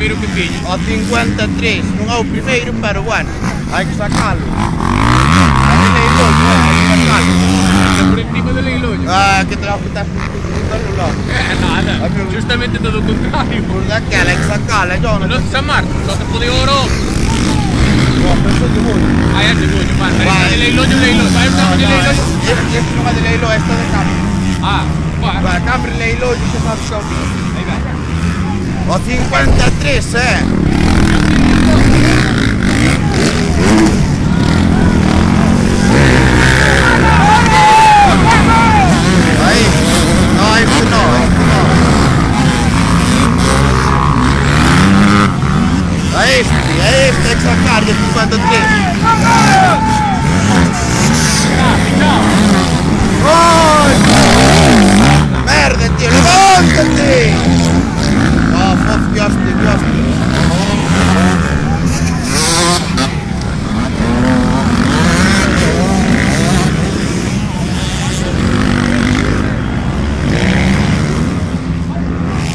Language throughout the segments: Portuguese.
primeiro que tiño. Ao 53, non é o primeiro, pero bueno, hai que sacalo. Por encima do leiloño. Que trago que estás puntando logo. Nada, justamente todo o contrario. Por daquela, hai que sacala, yo Non se San Marcos, só te pode oro. penso que vou. Ai, ese coño, man, de leiloño, vai usar de leiloño. Este non é de leilo, este é de cambio. Vai. Vai, cambio leilo, xa sabes que é o mío. Aí vai. Ao 53, Aí, não, isso não. É este, tem que sacar de 53. Merda, tio, levanta-te! Fofo, gosto.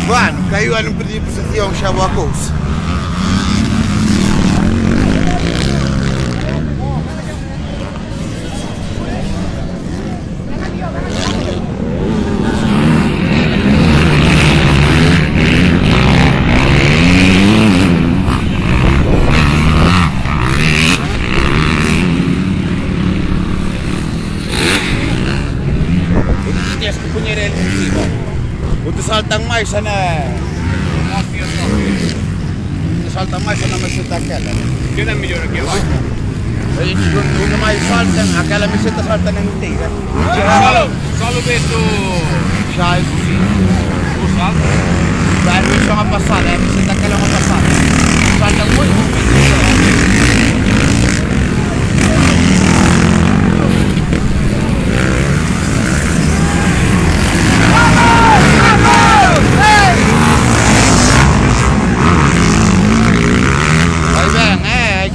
Bueno, caiu a não perder posição, já boa coisa. Tens que punhar ele em cima. O te saltam mais na... Te saltam mais na meseta aquela. Queda melhor aqui abaixo. Onde mais saltam, aquela meseta salta na inteira. Solo vedo Já isso sim. o salto. Já isso é uma passada, a meseta aquela é uma passada. Saltam muito.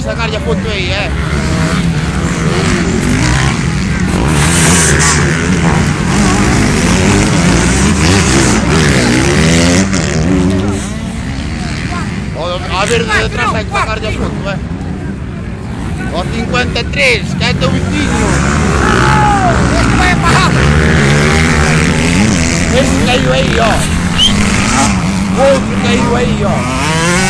Sacar a foto aí, A ver de atrás hay que sacar a foto, Ao 53, que é teu vizinho. Esse caiu aí, ó. O outro caiu aí, ó.